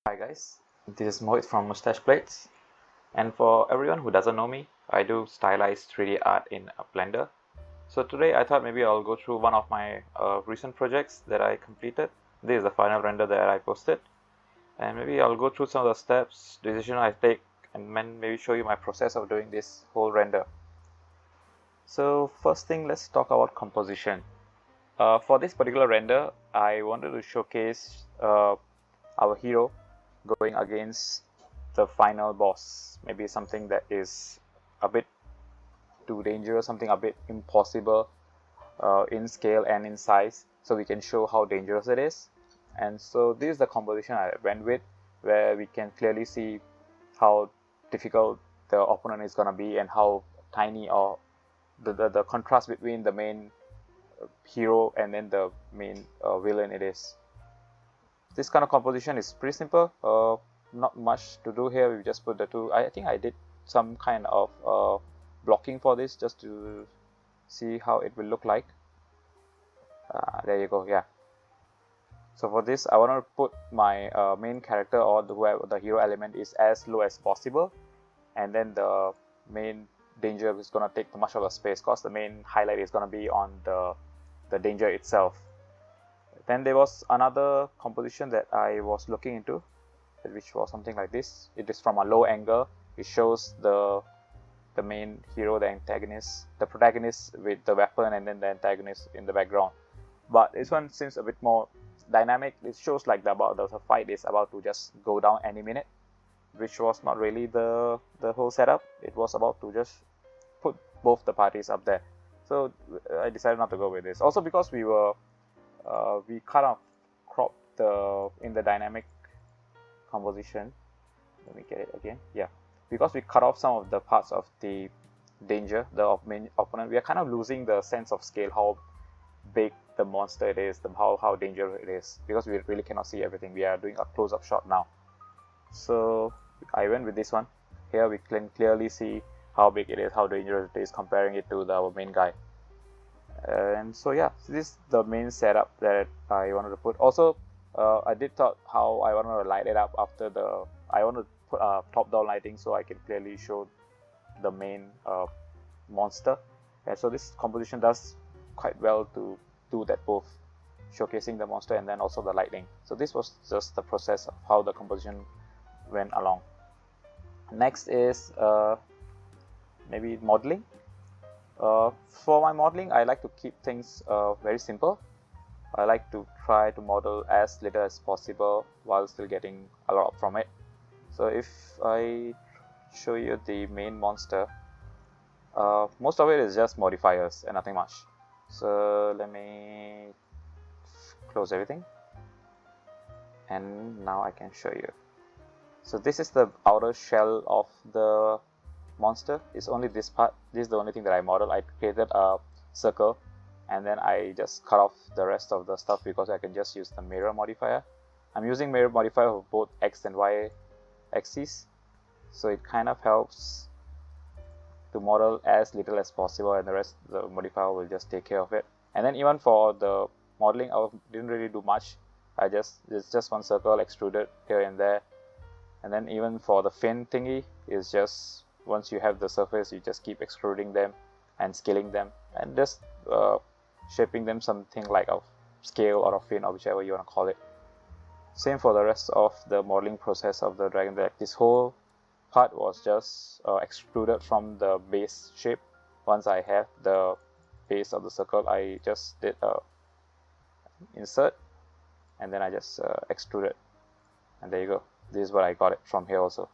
Hi guys, this is Mohit from Mustache Plates, and for everyone who doesn't know me, I do stylized 3D art in Blender. So today I thought maybe I'll go through one of my recent projects that I completed. This is the final render that I posted, and maybe I'll go through some of the steps, decision I take, and then maybe show you my process of doing this whole render. So first thing, let's talk about composition. For this particular render, I wanted to showcase our hero going against the final boss, maybe something that is a bit too dangerous, something a bit impossible in scale and in size, so we can show how dangerous it is. And so this is the composition I went with, where we can clearly see how difficult the opponent is going to be and how tiny or the contrast between the main hero and then the main villain it is. This kind of composition is pretty simple, not much to do here. We just put the two. I think I did some kind of blocking for this just to see how it will look like. There you go, yeah. So for this, I want to put my main character or whoever the hero element is as low as possible, and then the main danger is going to take much of the space because the main highlight is going to be on the danger itself. Then there was another composition that I was looking into, which was something like this. It is from a low angle. It shows the main hero, the antagonist, the protagonist with the weapon, and then the antagonist in the background. But this one seems a bit more dynamic. It shows like the fight is about to just go down any minute, which was not really the whole setup. It was about to just put both the parties up there. So I decided not to go with this. Also because we kind of cropped in the dynamic composition. Let me get it again. Yeah, because we cut off some of the parts of the danger, the main opponent, we are kind of losing the sense of scale, how big the monster it is, how dangerous it is, because we really cannot see everything. We are doing a close-up shot now. So I went with this one. Here we can clearly see how big it is, how dangerous it is, comparing it to our main guy. And so yeah, this is the main setup that I wanted to put. Also, I did thought how I wanted to light it up after I want to put top-down lighting so I can clearly show the main monster. And so this composition does quite well to do that, both showcasing the monster and then also the lighting. So this was just the process of how the composition went along. Next is maybe modeling. For my modeling, I like to keep things very simple. I like to try to model as little as possible while still getting a lot from it. So if I show you the main monster, most of it is just modifiers and nothing much. So let me close everything, and now I can show you. So this is the outer shell of the monster. It's only this part. This is the only thing that I modeled. I created a circle and then I just cut off the rest of the stuff because I can just use the mirror modifier. I'm using mirror modifier for both X and Y axes, so it kind of helps to model as little as possible, and the rest the modifier will just take care of it. And then even for the modeling, I didn't really do much. It's just one circle extruded here and there. And then even for the fin thingy, is just once you have the surface, you just keep extruding them and scaling them and just shaping them something like a scale or a fin or whichever you want to call it. Same for the rest of the modeling process of the dragon. This whole part was just extruded from the base shape. Once I have the base of the circle, I just did a insert and then I just extruded, and there you go. This is what I got it from here also.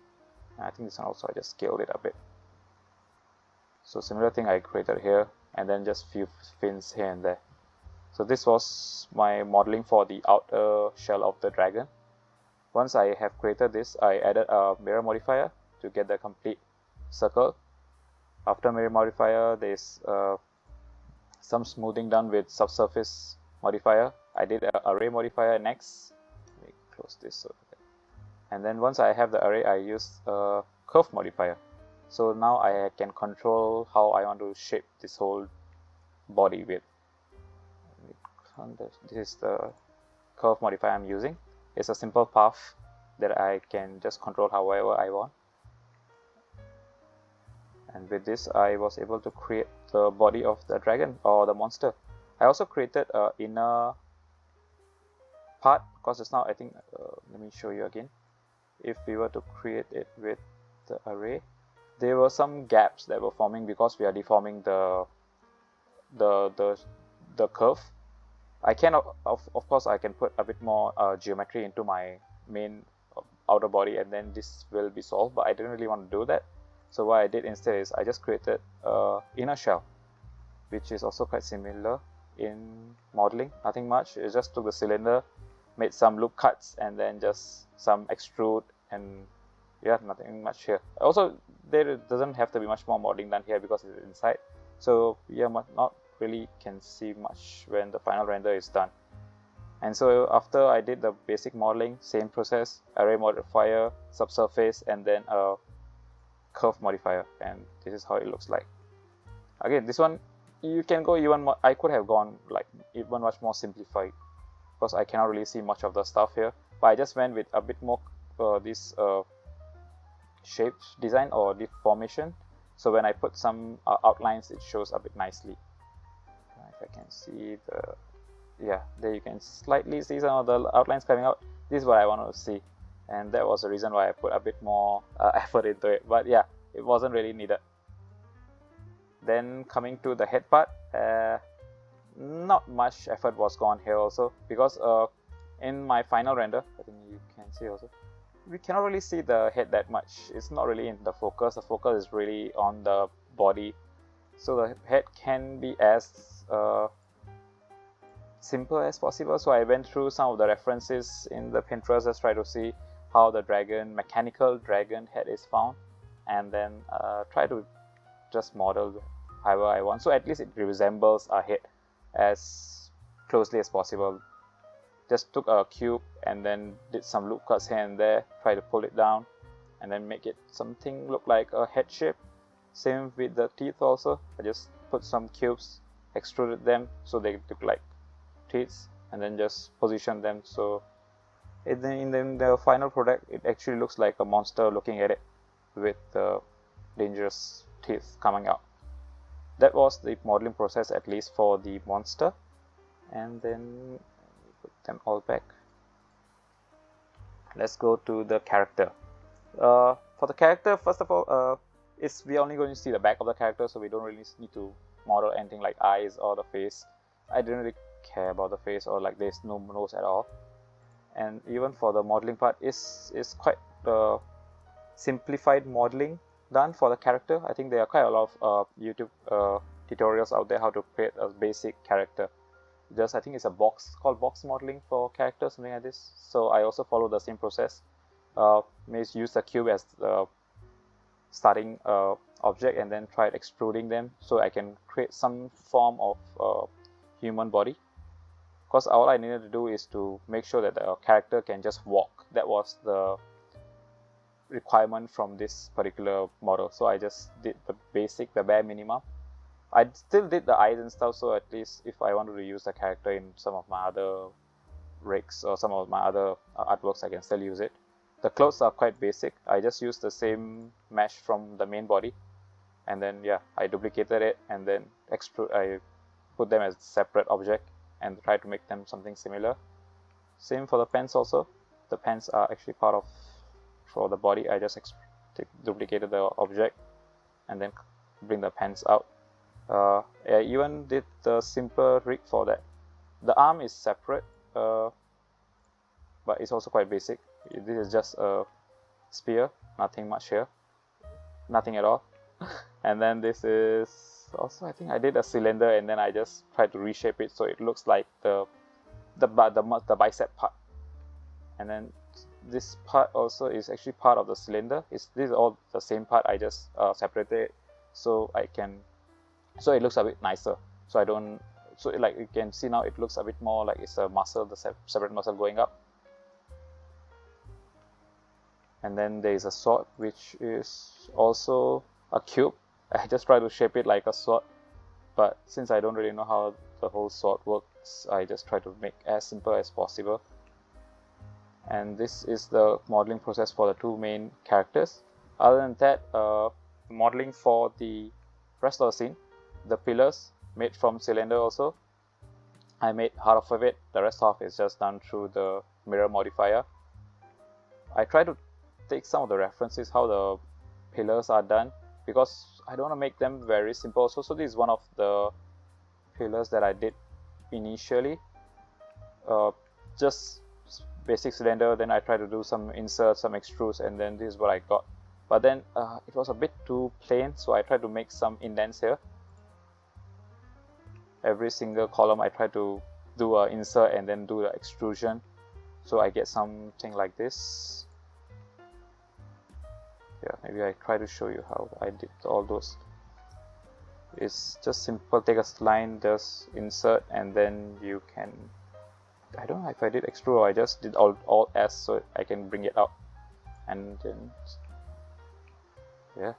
And I think this one also I just scaled it a bit. So similar thing I created here, and then just few fins here and there. So this was my modeling for the outer shell of the dragon. Once I have created this, I added a mirror modifier to get the complete circle. After mirror modifier, there's some smoothing done with subsurface modifier. I did an array modifier next. Let me close this. And then once I have the array, I use a curve modifier. So now I can control how I want to shape this whole body with. This is the curve modifier I'm using. It's a simple path that I can just control however I want. And with this I was able to create the body of the dragon or the monster. I also created an inner part, because it's now I think let me show you again. If we were to create it with the array, there were some gaps that were forming because we are deforming the curve. I can of course I can put a bit more geometry into my main outer body, and then this will be solved, but I didn't really want to do that. So what I did instead is I just created inner shell, which is also quite similar in modeling. Nothing much. It just took the cylinder, made some loop cuts, and then just some extrude, and yeah, nothing much here. Also, there doesn't have to be much more modeling done here because it's inside. So yeah, not really can see much when the final render is done. And so after I did the basic modeling, same process, array modifier, subsurface, and then a curve modifier, and this is how it looks like. Again, this one you can go even more. I could have gone like even much more simplified, because I cannot really see much of the stuff here, but I just went with a bit more this shape design or deformation, so when I put some outlines, it shows a bit nicely. If I can see there you can slightly see some of the outlines coming out. This is what I wanted to see, and that was the reason why I put a bit more effort into it, but yeah, it wasn't really needed. Then coming to the head part, not much effort was gone here also, because in my final render, I think you can see also, we cannot really see the head that much. It's not really in the focus. The focus is really on the body, so the head can be as simple as possible. So I went through some of the references in the Pinterest, just try to see how the mechanical dragon head is found, and then try to just model however I want, so at least it resembles a head as closely as possible. Just took a cube and then did some loop cuts here and there, try to pull it down and then make it something look like a head shape. Same with the teeth also. I just put some cubes, extruded them so they look like teeth, and then just position them so in the final product it actually looks like a monster looking at it with dangerous teeth coming out. That was the modeling process, at least for the monster. And then put them all back. Let's go to the character. For the character, first of all, we're only going to see the back of the character, so we don't really need to model anything like eyes or the face. I didn't really care about the face, or like there's no nose at all. And even for the modeling part, is quite simplified modeling done for the character. I think there are quite a lot of YouTube tutorials out there how to create a basic character. I think it's a box called box modeling for characters, something like this. So I also follow the same process. May use the cube as the starting object, and then try extruding them so I can create some form of human body. Because all I needed to do is to make sure that the character can just walk. That was the requirement from this particular model. So I just did the bare minimum. I still did the eyes and stuff, so at least if I wanted to use the character in some of my other rigs or some of my other artworks, I can still use it. The clothes are quite basic. I just used the same mesh from the main body, and then yeah, I duplicated it and then I put them as separate object and try to make them something similar. Same for the pants also. The pants are actually part of, for the body, I just duplicated the object and then bring the pants out. I even did the simple rig for that. The arm is separate, but it's also quite basic. This is just a spear, nothing much here, nothing at all. And then this is also, I think I did a cylinder, and then I just tried to reshape it so it looks like the bicep part. And then this part also is actually part of the cylinder. This is all the same part. I just separated it so it looks a bit nicer. So like you can see now, it looks a bit more like it's a muscle, the separate muscle going up. And then there is a sword, which is also a cube. I just try to shape it like a sword, but since I don't really know how the whole sword works, I just try to make as simple as possible. and this is the modeling process for the two main characters. Other than that, modeling for the rest of the scene, the pillars made from cylinder also, I made half of it, the rest of it is just done through the mirror modifier. I try to take some of the references how the pillars are done, because I don't want to make them very simple. So this is one of the pillars that I did initially, just basic cylinder, then I try to do some inserts, some extrudes, and then this is what I got. But then it was a bit too plain, so I tried to make some indents here. Every single column I try to do an insert and then do the extrusion, so I get something like this. Yeah, maybe I try to show you how I did all those. It's just simple, take a line, just insert, and then you can, I don't know if I did extrude or I just did all S so I can bring it out, and then yeah,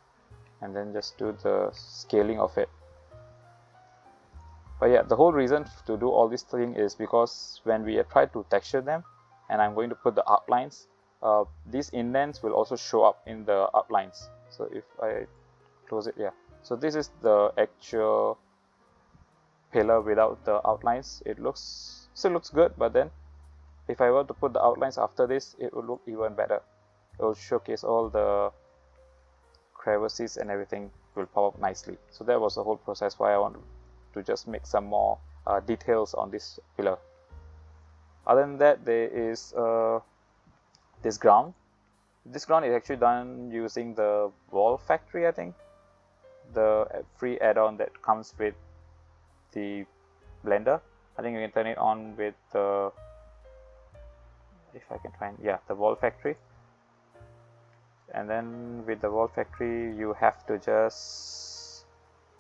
and then just do the scaling of it. But yeah, the whole reason to do all this thing is because when we try to texture them, and I'm going to put the outlines, these indents will also show up in the outlines. So if I close it, yeah, so this is the actual pillar without the outlines. It still looks good, but then if I were to put the outlines after this, it will look even better. It will showcase all the crevices and everything will pop up nicely. So that was the whole process why I want to just make some more details on this pillar. Other than that, there is this ground. This ground is actually done using the Wall Factory, I think, the free add-on that comes with the Blender. I think you can turn it on with the, if I can find, yeah, the Wall Factory. And then with the Wall Factory, you have to just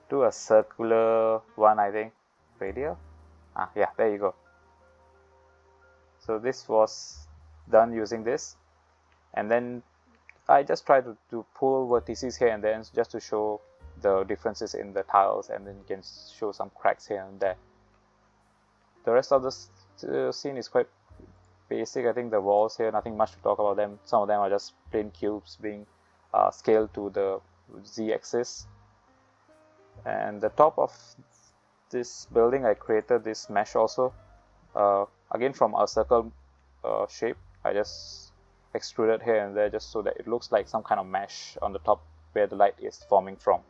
do a circular one, I think, radial. Yeah, there you go. So this was done using this, and then I just try to pull vertices here and there just to show the differences in the tiles, and then you can show some cracks here and there. The rest of the scene is quite basic. I think the walls here, nothing much to talk about them. Some of them are just plain cubes being scaled to the z-axis. And the top of this building, I created this mesh also, again from a circle shape. I just extruded here and there just so that it looks like some kind of mesh on the top where the light is forming from.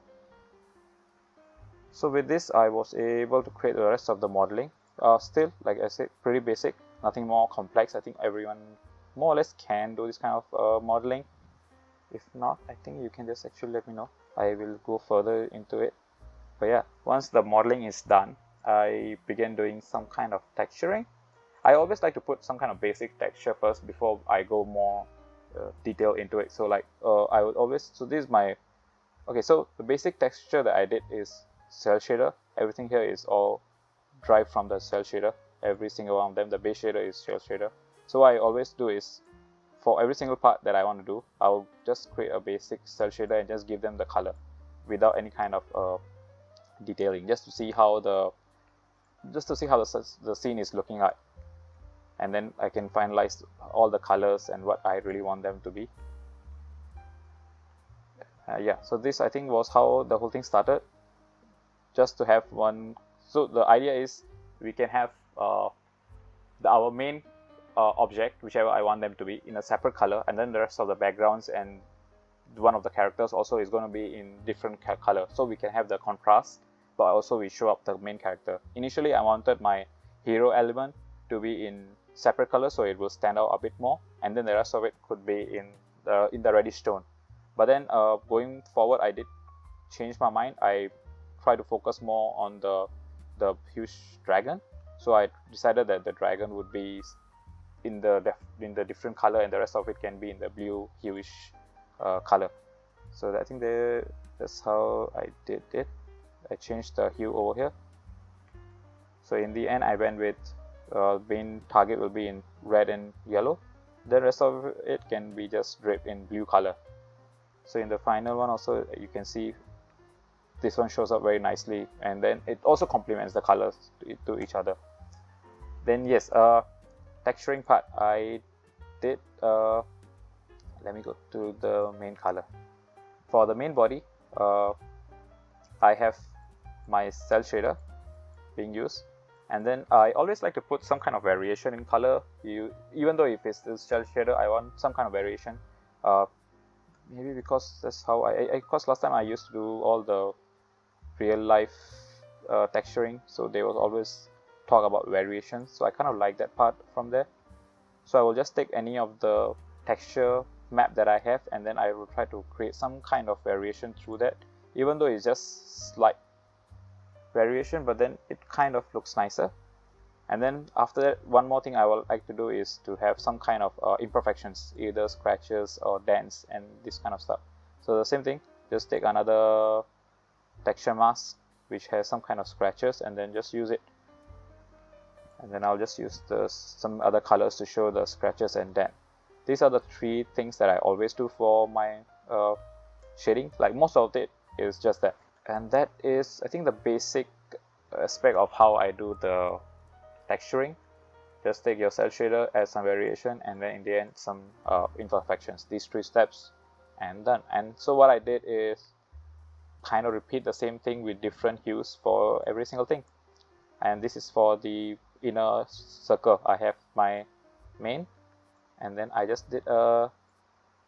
So with this, I was able to create the rest of the modeling. Still, like I said, pretty basic, nothing more complex. I think everyone more or less can do this kind of modeling. If not, I think you can just actually let me know. I will go further into it. But yeah, once the modeling is done, I began doing some kind of texturing. I always like to put some kind of basic texture first before I go more detail into it. So like I would always, so this is my, okay, so the basic texture that I did is cell shader. Everything here is all derived from the cell shader. Every single one of them, the base shader is cell shader. So what I always do is, for every single part that I want to do, I'll just create a basic cell shader and just give them the color without any kind of detailing, just to see how the scene is looking like, and then I can finalize all the colors and what I really want them to be. Yeah, so this I think was how the whole thing started, just to have one. So the idea is we can have our main object, whichever I want them to be, in a separate color, and then the rest of the backgrounds and one of the characters also is going to be in different color, so we can have the contrast, but also we show up the main character. Initially I wanted my hero element to be in separate color so it will stand out a bit more, and then the rest of it could be in the reddish tone. But then going forward, I did change my mind. I try to focus more on the huge dragon, so I decided that the dragon would be in the different color, and the rest of it can be in the blue hueish color. So I think that's how I did it. I changed the hue over here. So in the end, I went with main target will be in red and yellow. The rest of it can be just draped in blue color. So in the final one also, you can see this one shows up very nicely, and then it also complements the colors to each other. Then yes, texturing part, I did, let me go to the main color. For the main body, I have my cell shader being used, and then I always like to put some kind of variation in color. Even though if it's the cell shader, I want some kind of variation. Maybe because that's how because last time I used to do all the real life texturing, so they will always talk about variations, so I kind of like that part from there. So I will just take any of the texture map that I have, and then I will try to create some kind of variation through that, even though it's just slight variation, but then it kind of looks nicer. And then after that, one more thing I would like to do is to have some kind of imperfections, either scratches or dents and this kind of stuff. So the same thing, just take another texture mask which has some kind of scratches, and then just use it. And then I'll just use some other colors to show the scratches and dent. These are the three things that I always do for my shading. Like most of it is just that. And that is, I think, the basic aspect of how I do the texturing. Just take your cell shader, add some variation, and then in the end some imperfections. These 3 steps and done. And so what I did is kind of repeat the same thing with different hues for every single thing. And this is for the inner circle. I have my main, and then I just did a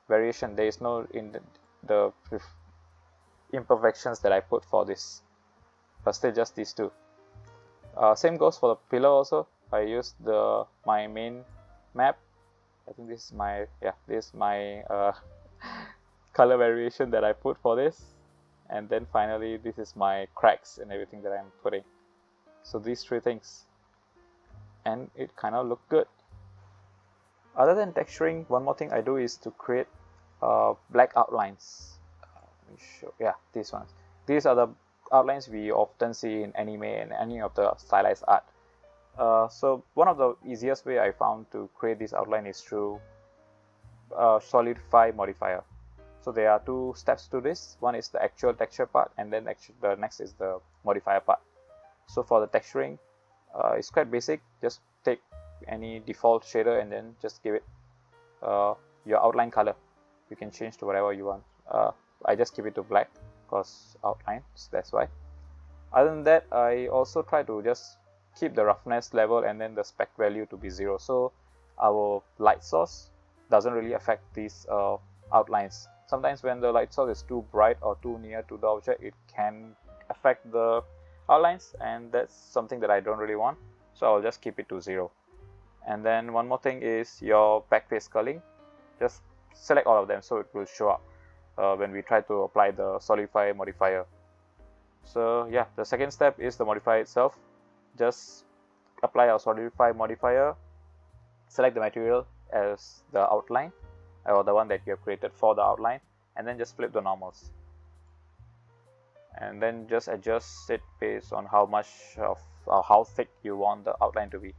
variation. There is no in the imperfections that I put for this, but still just these 2. Same goes for the pillar also. I used my main map. I think this is my color variation that I put for this, and then finally this is my cracks and everything that I'm putting. So these 3 things, and it kind of looked good. Other than texturing, one more thing I do is to create black outlines. Let me show. Yeah, these ones. These are the outlines we often see in anime and any of the stylized art. So one of the easiest way I found to create this outline is through Solidify modifier. So there are 2 steps to this. One is the actual texture part, and then the next is the modifier part. So for the texturing, it's quite basic. Just take any default shader and then just give it your outline color. You can change to whatever you want. I just keep it to black because outline, so that's why. Other than that, I also try to just keep the roughness level and then the spec value to be 0. So our light source doesn't really affect these outlines. Sometimes when the light source is too bright or too near to the object, it can affect the outlines, and that's something that I don't really want. So I'll just keep it to 0. And then one more thing is your backface culling. Just select all of them so it will show up when we try to apply the Solidify modifier. So yeah, the second step is the modifier itself. Just apply our Solidify modifier, select the material as the outline or the one that you have created for the outline, and then just flip the normals, and then just adjust it based on how much of how thick you want the outline to be.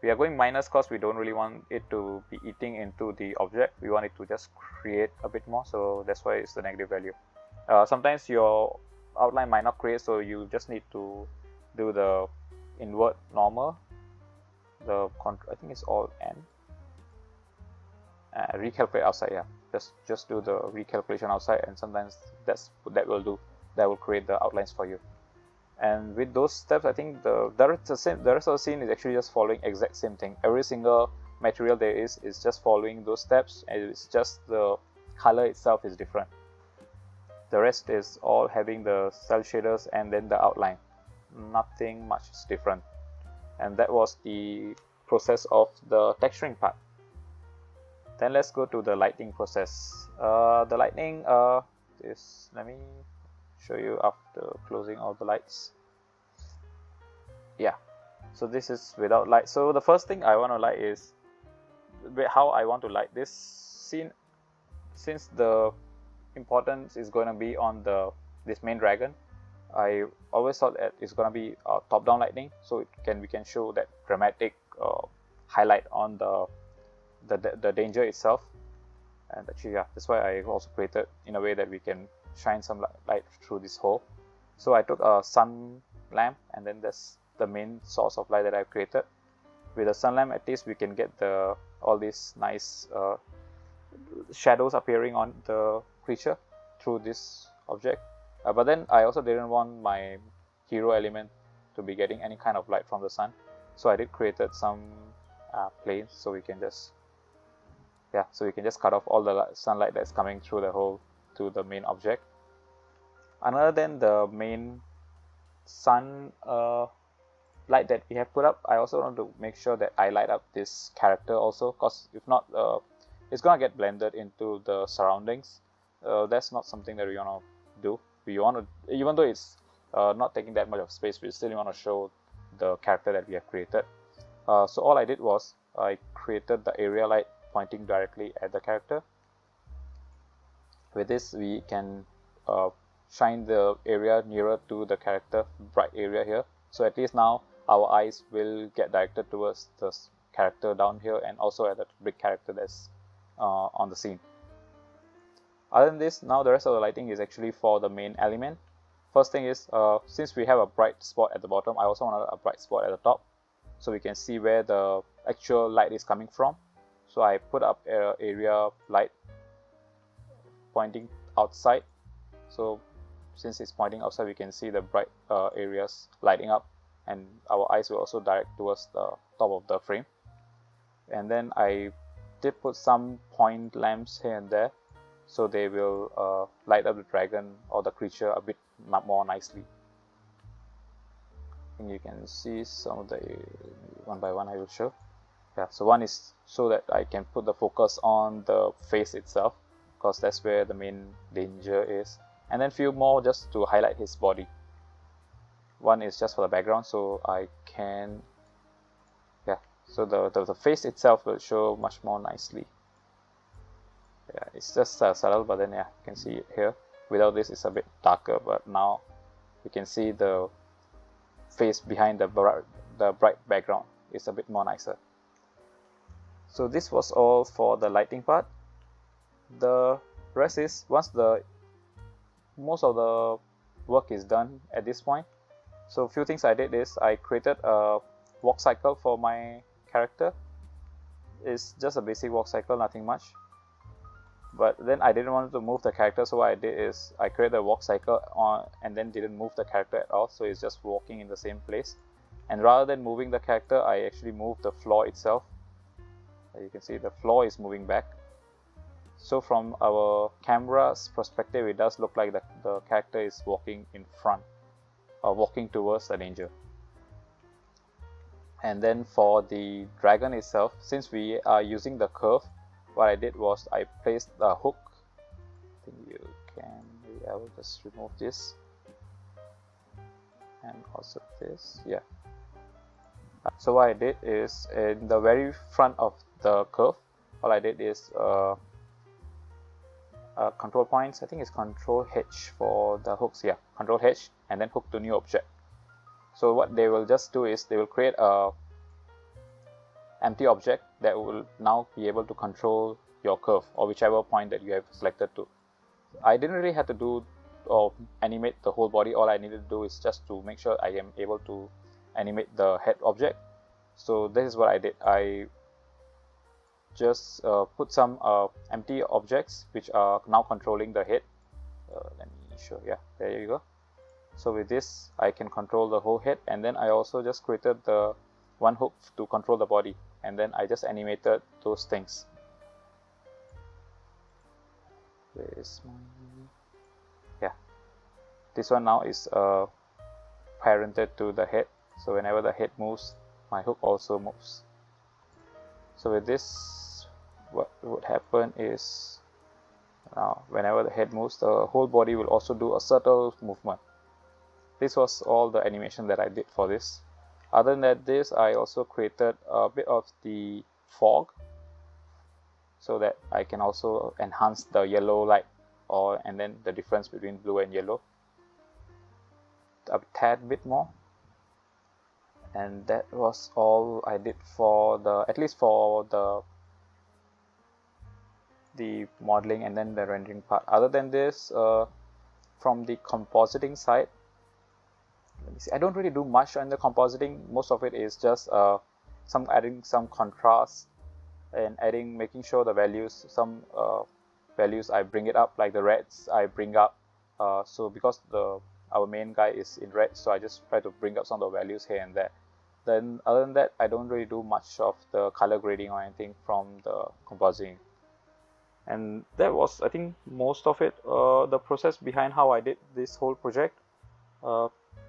We are going minus because we don't really want it to be eating into the object. We want it to just create a bit more, so that's why it's the negative value. Sometimes your outline might not create, so you just need to do the invert normal. I think it's all n. Recalculate outside. Yeah, just do the recalculation outside, and sometimes that will do. That will create the outlines for you. And with those steps, I think the rest of the scene is actually just following exact same thing. Every single material there is just following those steps, and it's just the color itself is different. The rest is all having the cell shaders and then the outline. Nothing much is different. And that was the process of the texturing part. Then let's go to the lighting process. The lighting is, let me show you after closing all the lights. Yeah, so this is without light. So the first thing I want to light is how I want to light this scene. Since the importance is going to be on this main dragon, I always thought that it's going to be top-down lighting, so we can show that dramatic highlight on the danger itself. And actually, yeah, that's why I also created in a way that we can shine some light through this hole. So I took a sun lamp, and then that's the main source of light that I've created. With a sun lamp, at least we can get the all these nice shadows appearing on the creature through this object. But then I also didn't want my hero element to be getting any kind of light from the sun, so I did created some planes, so we can just cut off all the sunlight that's coming through the hole to the main object. Other than the main sun light that we have put up, I also want to make sure that I light up this character also, because if not, it's gonna get blended into the surroundings. That's not something that we want to do. We want to, even though it's not taking that much of space, we still want to show the character that we have created. So all I did was I created the area light pointing directly at the character. With this, we can shine the area nearer to the character, bright area here. So at least now our eyes will get directed towards the character down here, and also at the big character that's on the scene. Other than this, now the rest of the lighting is actually for the main element. First thing is, since we have a bright spot at the bottom, I also want a bright spot at the top, so we can see where the actual light is coming from. So I put up area light pointing outside. So since it's pointing outside, we can see the bright areas lighting up, and our eyes will also direct towards the top of the frame. And then I did put some point lamps here and there, so they will light up the dragon or the creature a bit more nicely. And you can see some of the, one by one I will show. Yeah, so one is so that I can put the focus on the face itself, because that's where the main danger is. And then few more just to highlight his body. One is just for the background, so I can, yeah, so the face itself will show much more nicely. Yeah, it's just subtle, but then yeah, you can see it here. Without this, it's a bit darker, but now you can see the face behind the bright background is a bit more nicer. So this was all for the lighting part. The rest is, once most of the work is done at this point. So a few things I did is I created a walk cycle for my character. It's just a basic walk cycle, nothing much. But then I didn't want to move the character, so what I did is I created a walk cycle and then didn't move the character at all, so it's just walking in the same place. And rather than moving the character, I actually moved the floor itself. You can see the floor is moving back. So from our camera's perspective, it does look like the character is walking in front, or walking towards the danger. And then for the dragon itself, since we are using the curve, what I did was I placed the hook. I think you can, maybe I will just remove this, and also this, yeah. So what I did is, in the very front of the curve, all I did is control points, I think it's control H for the hooks, yeah, control H, and then hook to new object. So what they will just do is they will create a empty object that will now be able to control your curve, or whichever point that you have selected to. I didn't really have to do or animate the whole body. All I needed to do is just to make sure I am able to animate the head object. So this is what I did. I just put some empty objects which are now controlling the head. Let me show, yeah, there you go. So with this I can control the whole head, and then I also just created the one hook to control the body, and then I just animated those things. Where is my, yeah, this one now is parented to the head, so whenever the head moves, my hook also moves. So with this, what would happen is, now whenever the head moves, the whole body will also do a subtle movement. This was all the animation that I did for this. Other than this, I also created a bit of the fog, so that I can also enhance the yellow light, and then the difference between blue and yellow a tad bit more. And that was all I did for at least for the modeling and then the rendering part. Other than this, from the compositing side, let me see, I don't really do much on the compositing. Most of it is just adding some contrast and making sure the values, some values I bring it up, like the reds I bring up. So because our main guy is in red, so I just try to bring up some of the values here and there. Then other than that, I don't really do much of the color grading or anything from the compositing. And that was, I think, most of it. The process behind how I did this whole project,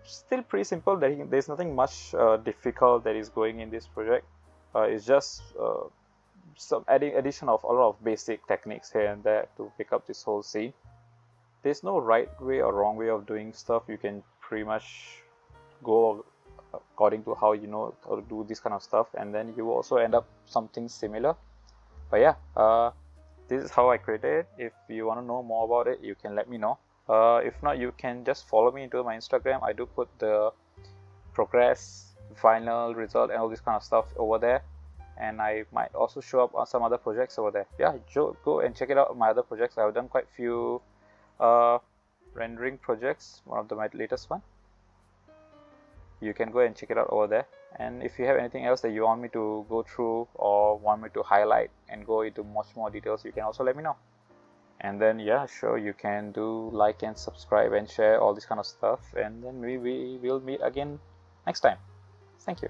still pretty simple. There's nothing much difficult that is going in this project. It's just some addition of a lot of basic techniques here and there to pick up this whole scene. There's no right way or wrong way of doing stuff. You can pretty much go according to how you know how to do this kind of stuff, and then you also end up something similar. But yeah, this is how I created it. If you want to know more about it, you can let me know. If not, you can just follow me into my Instagram. I do put the progress, final result, and all this kind of stuff over there. And I might also show up on some other projects over there. Yeah, go and check it out. My other projects, I've done quite a few rendering projects. One of my latest one. You can go and check it out over there. And if you have anything else that you want me to go through or want me to highlight and go into much more details, you can also let me know. And then yeah, sure, you can do like and subscribe and share all this kind of stuff, and then we will meet again next time. Thank you.